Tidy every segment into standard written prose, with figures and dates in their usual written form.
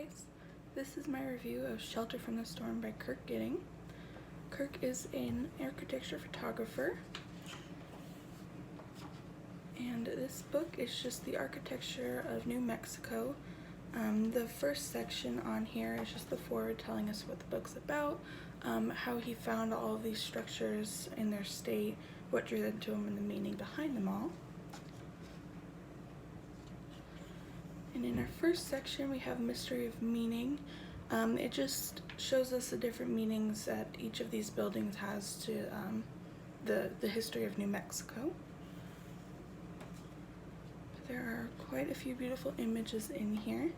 guys, this is my review of Shelter from the Storm by Kirk Gidding. Kirk is an architecture photographer, and this book is just the architecture of New Mexico. The first section on here is just the foreword telling us what the book's about, how he found all of these structures in their state, what drew them to him, and the meaning behind them all. And in our first section, we have Mystery of Meaning. It just shows us the different meanings that each of these buildings has to the history of New Mexico. There are quite a few beautiful images in here.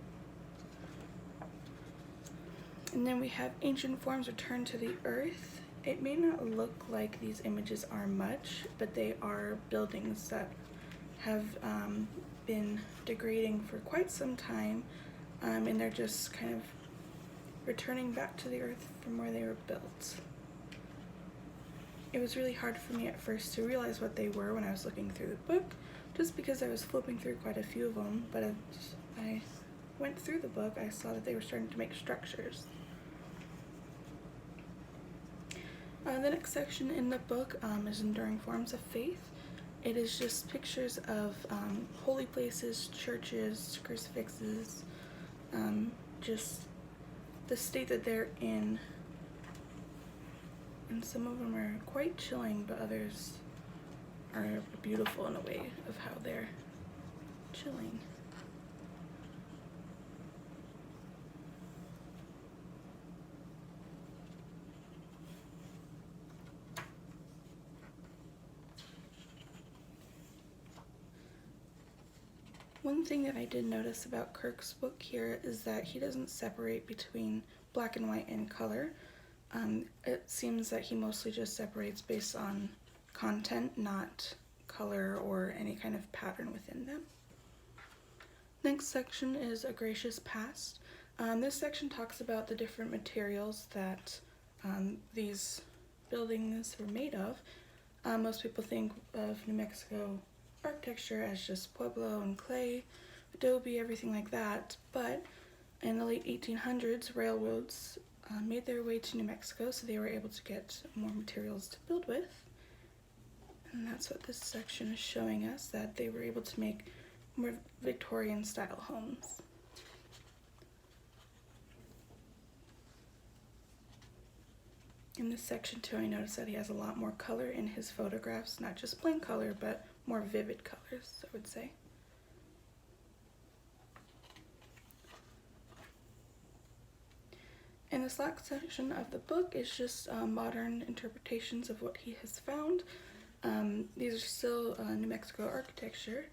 And then we have Ancient Forms Return to the Earth. It may not look like these images are much, but they are buildings that have been degrading for quite some time, and they're just kind of returning back to the earth from where they were built. It was really hard for me at first to realize what they were when I was looking through the book, just because I was flipping through quite a few of them, but as I went through the book, I saw that they were starting to make structures. The next section in the book is Enduring Forms of Faith. It is just pictures of holy places, churches, crucifixes, just the state that they're in. And some of them are quite chilling, but others are beautiful in a way of how they're chilling. One thing that I did notice about Kirk's book here is that he doesn't separate between black and white and color. It seems that he mostly just separates based on content, not color or any kind of pattern within them. Next section is A Gracious Past. This section talks about the different materials that these buildings were made of. Most people think of New Mexico architecture as just pueblo and clay, adobe, everything like that, but in the late 1800s, railroads made their way to New Mexico, so they were able to get more materials to build with. And that's what this section is showing us, that they were able to make more Victorian style homes. In this section too, I noticed that he has a lot more color in his photographs, not just plain color, but more vivid colors, I would say. And this last section of the book is just modern interpretations of what he has found. These are still New Mexico architecture.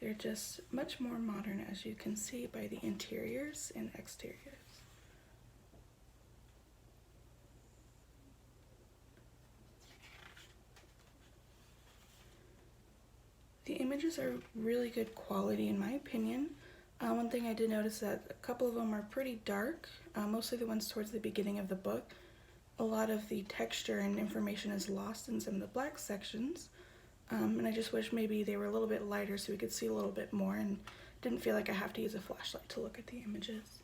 They're just much more modern, as you can see by the interiors and exteriors. The images are really good quality in my opinion. One thing I did notice that a couple of them are pretty dark, mostly the ones towards the beginning of the book. A lot of the texture and information is lost in some of the black sections, and I just wish maybe they were a little bit lighter so we could see a little bit more and didn't feel like I have to use a flashlight to look at the images.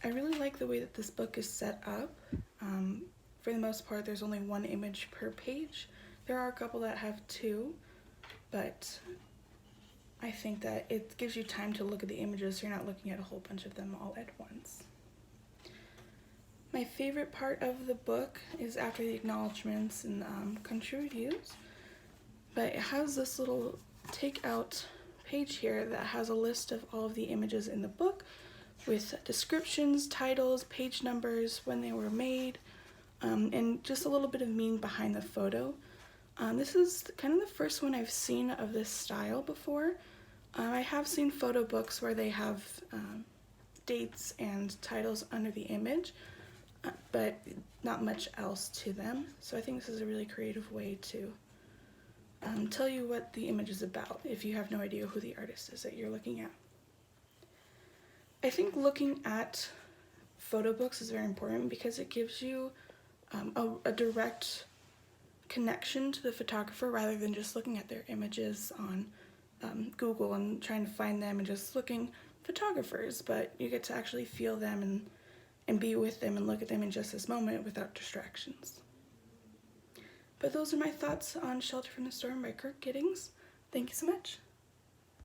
I really like the way that this book is set up. For the most part, there's only one image per page. There are a couple that have two, but I think that it gives you time to look at the images so you're not looking at a whole bunch of them all at once. My favorite part of the book is after the acknowledgements and country reviews, but it has this little take-out page here that has a list of all of the images in the book with descriptions, titles, page numbers, when they were made, and just a little bit of meaning behind the photo. This is kind of the first one I've seen of this style before. I have seen photo books where they have dates and titles under the image, but not much else to them. So I think this is a really creative way to tell you what the image is about if you have no idea who the artist is that you're looking at. I think looking at photo books is very important because it gives you a direct connection to the photographer rather than just looking at their images on Google and trying to find them and just looking photographers, but you get to actually feel them and be with them and look at them in just this moment without distractions. But those are my thoughts on Shelter from the Storm by Kirk Gittings. Thank you so much.